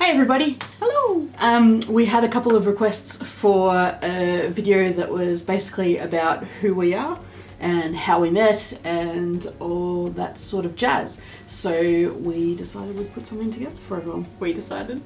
Hey everybody! Hello! We had a couple of requests for a video that was basically about who we are and how we met and all that sort of jazz. So we decided we'd put something together for everyone. We decided.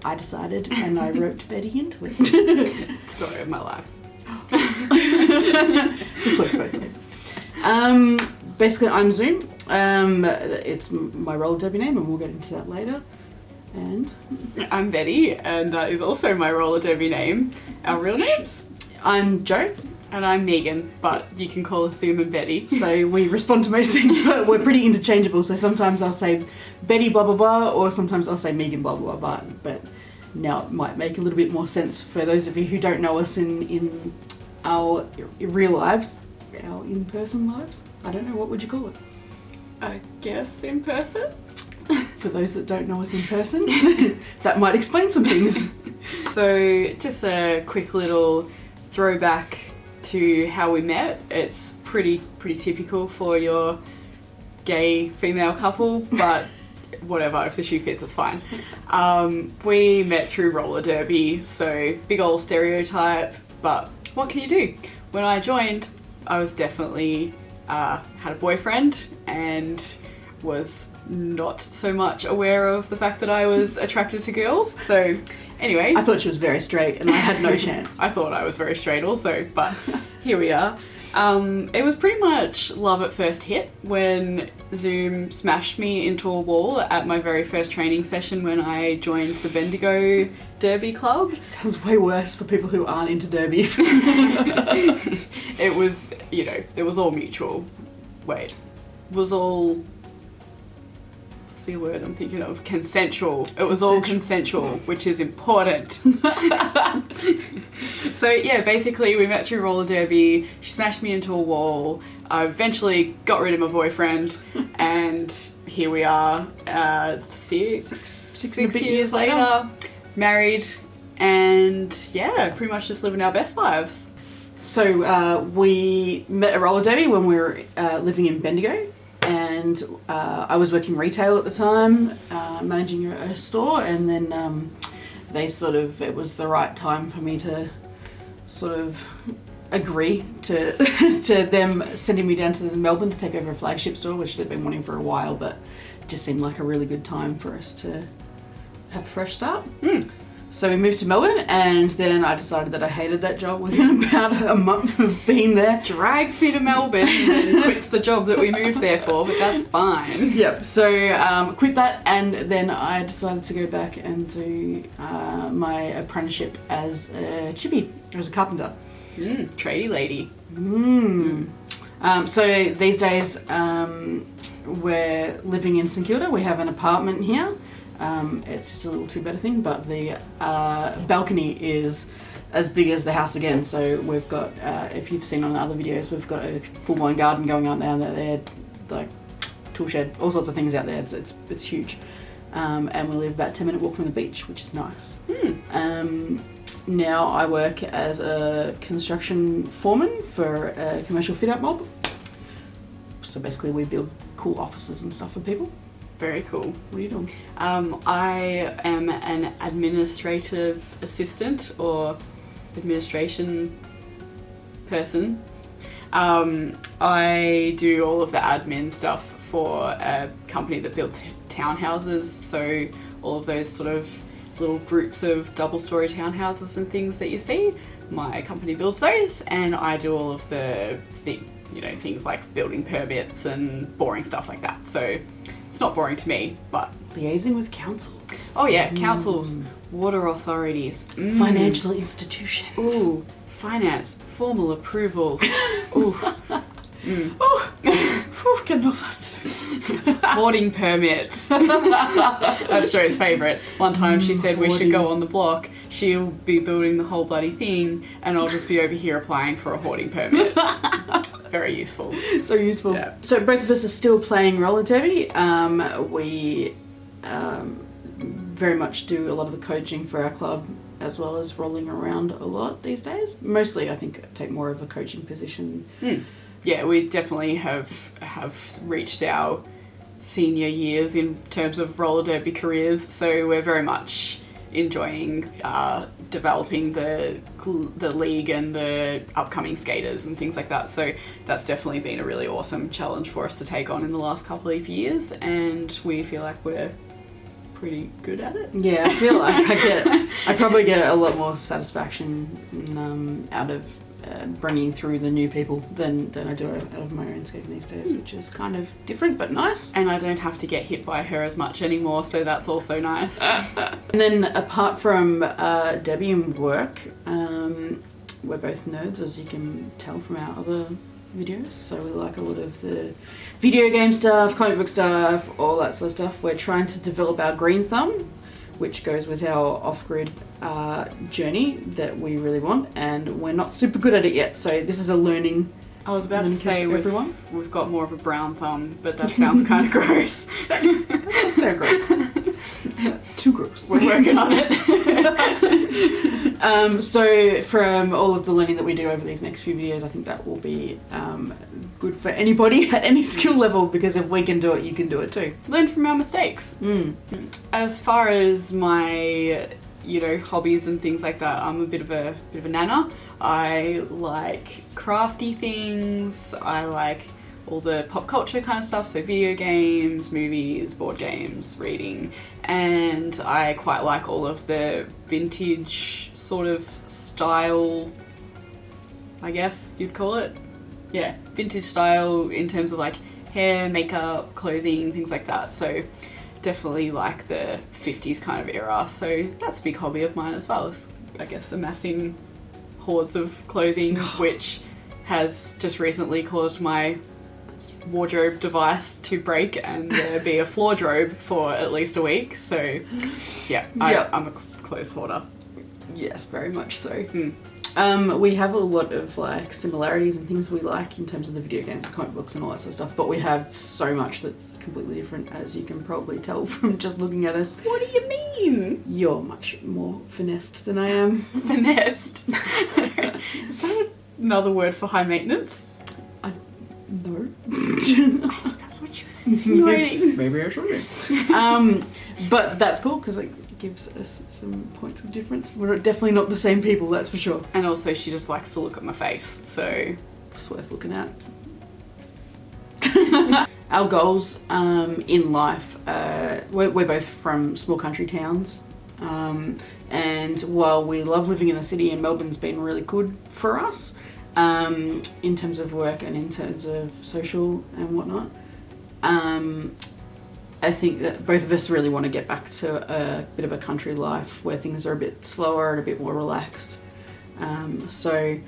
I decided and I roped Betty into it. Story of my life. This works both ways. Basically I'm Zoom. It's my roller derby name and we'll get into that later. And I'm Betty, and that is also my roller derby name. Our real names? I'm Joe. And I'm Megan, but you can call us Zoom and Betty. So we respond to most things, but we're pretty interchangeable. So sometimes I'll say Betty blah blah blah, or sometimes I'll say Megan blah blah blah. But now it might make a little bit more sense for those of you who don't know us in our real lives, our in-person lives. I don't know, what would you call it? I guess in person? For those that don't know us in person, that might explain some things. So just a quick little throwback to how we met. It's pretty typical for your gay female couple, but whatever, if the shoe fits, it's fine. We met through roller derby, so big old stereotype, but what can you do? When I joined, I was definitely had a boyfriend and was not so much aware of the fact that I was attracted to girls. So anyway, I thought she was very straight and I had no chance. I thought I was very straight also, but here we are. It was pretty much love at first hit when Zoom smashed me into a wall at my very first training session when I joined the Bendigo Derby Club. It sounds way worse for people who aren't into derby. It was, it was all mutual. It was all... the word I'm thinking of, consensual. It was all consensual, which is important. So yeah, basically we met through roller derby. She smashed me into a wall. I eventually got rid of my boyfriend, and here we are, six years later, married, and yeah, pretty much just living our best lives. So we met at roller derby when we were living in Bendigo. And I was working retail at the time, managing a store, and then it was the right time for me to sort of agree to to them sending me down to Melbourne to take over a flagship store, which they'd been wanting for a while, but it just seemed like a really good time for us to have a fresh start. So we moved to Melbourne, and then I decided that I hated that job within about a month of being there. Drags me to Melbourne and quits the job that we moved there for, but that's fine. Yep, so quit that, and then I decided to go back and do my apprenticeship as a chippy, as a carpenter. Tradie lady. So these days we're living in St Kilda. We have an apartment here. It's just a little two-bedder thing, but the balcony is as big as the house again. So we've got, if you've seen on other videos, we've got a full-blown garden going on down there, like tool shed, all sorts of things out there. It's huge, and we live about a 10-minute walk from the beach, which is nice. Now I work as a construction foreman for a commercial fit-out mob. So basically, we build cool offices and stuff for people. Very cool. What are you doing? I am an administrative assistant or administration person. I do all of the admin stuff for a company that builds townhouses, so all of those sort of little groups of double-story townhouses and things that you see, my company builds those, and I do all of the things like building permits and boring stuff like that. So it's not boring to me, but... Liaising with councils. Oh yeah, councils, water authorities. Financial institutions. Ooh, finance, formal approvals. Ooh. Getting all flustered. Hoarding permits. That's Joe's favourite. One time she said we should go on the block, she'll be building the whole bloody thing, and I'll just be over here applying for a hoarding permit. Very useful. So useful. Yeah. So both of us are still playing roller derby. We very much do a lot of the coaching for our club, as well as rolling around a lot these days. Mostly, I think, take more of a coaching position. Yeah, we definitely have reached our senior years in terms of roller derby careers, so we're very much enjoying developing the league and the upcoming skaters and things like that. So that's definitely been a really awesome challenge for us to take on in the last couple of years, and we feel like we're pretty good at it. Yeah, I feel like I probably get a lot more satisfaction out of bringing through the new people than I do out of my own skating these days, which is kind of different but nice. And I don't have to get hit by her as much anymore, so that's also nice. And then apart from Debbie and work, we're both nerds, as you can tell from our other videos, so we like a lot of the video game stuff, comic book stuff, all that sort of stuff. We're trying to develop our green thumb, which goes with our off-grid journey that we really want, and we're not super good at it yet, so this is a learning. I was about to say we've got more of a brown thumb, but that sounds kind of gross. That's so gross. That's too gross. We're working on it. So from all of the learning that we do over these next few videos, I think that will be good for anybody at any skill level, because if we can do it, you can do it too. Learn from our mistakes. As far as my hobbies and things like that, I'm a bit of a nana. I like crafty things. I like all the pop culture kind of stuff, so video games, movies, board games, reading, and I quite like all of the vintage sort of style, I guess you'd call it. Yeah, vintage style in terms of like hair, makeup, clothing, things like that. So definitely like the 50s kind of era, so that's a big hobby of mine as well, as I guess amassing hordes of clothing, which has just recently caused my wardrobe device to break and be a floordrobe for at least a week. So yeah, I'm a clothes hoarder. Yes, very much so. We have a lot of like similarities and things we like in terms of the video games, comic books and all that sort of stuff, but we have so much that's completely different, as you can probably tell from just looking at us. What do you mean? You're much more finessed than I am. Finessed? Is that another word for high maintenance? No. I think that's what she was insinuating. Maybe I should be. But that's cool, because it gives us some points of difference. We're definitely not the same people, that's for sure. And also she just likes to look at my face, so it's worth looking at. Our goals in life, we're both from small country towns, and while we love living in the city, and Melbourne's been really good for us in terms of work and in terms of social and whatnot, I think that both of us really want to get back to a bit of a country life where things are a bit slower and a bit more relaxed. So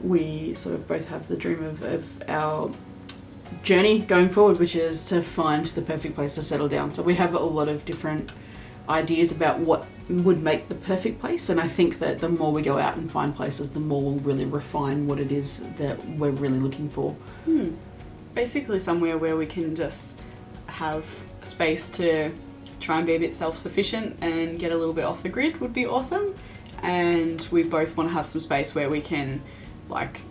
we sort of both have the dream of our journey going forward, which is to find the perfect place to settle down. So we have a lot of different ideas about what would make the perfect place, and I think that the more we go out and find places, the more we'll really refine what it is that we're really looking for. Basically somewhere where we can just have space to try and be a bit self-sufficient and get a little bit off the grid would be awesome. And we both want to have some space where we can like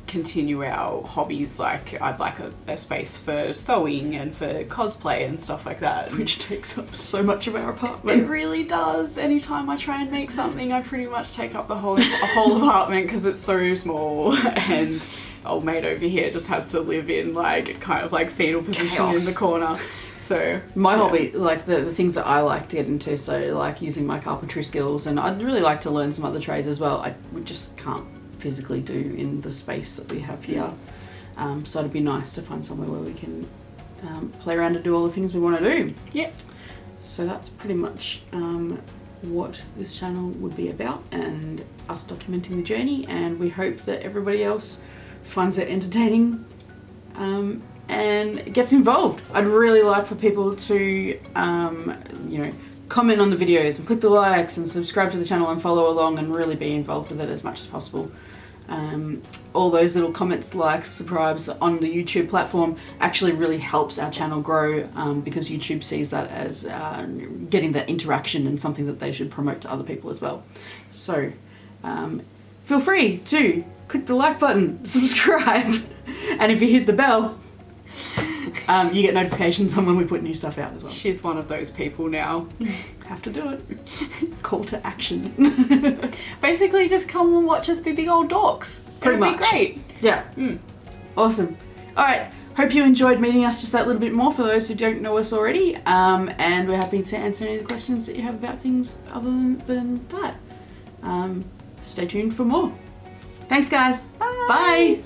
continue our hobbies. Like I'd like a space for sewing and for cosplay and stuff like that, which takes up so much of our apartment. It really does. Anytime I try and make something, I pretty much take up the whole apartment because it's so small, and old mate over here just has to live in like kind of like fetal position in the corner. So my hobby, like the things that I like to get into, so like using my carpentry skills, and I'd really like to learn some other trades as well. We just can't physically do in the space that we have here. So it'd be nice to find somewhere where we can play around and do all the things we want to do. Yep. So that's pretty much what this channel would be about, and us documenting the journey, and we hope that everybody else finds it entertaining and gets involved. I'd really like for people to comment on the videos and click the likes and subscribe to the channel and follow along and really be involved with it as much as possible. All those little comments, likes, subscribes on the YouTube platform actually really helps our channel grow, because YouTube sees that as getting that interaction and something that they should promote to other people as well. So feel free to click the like button, subscribe, and if you hit the bell, you get notifications on when we put new stuff out as well. She's one of those people now. Have to do it. Call to action. Basically, just come and watch us be big old dorks. Pretty It'll much. be great. Yeah. Awesome. All right. Hope you enjoyed meeting us just that little bit more for those who don't know us already. And we're happy to answer any of the questions that you have about things other than that. Stay tuned for more. Thanks, guys. Bye. Bye.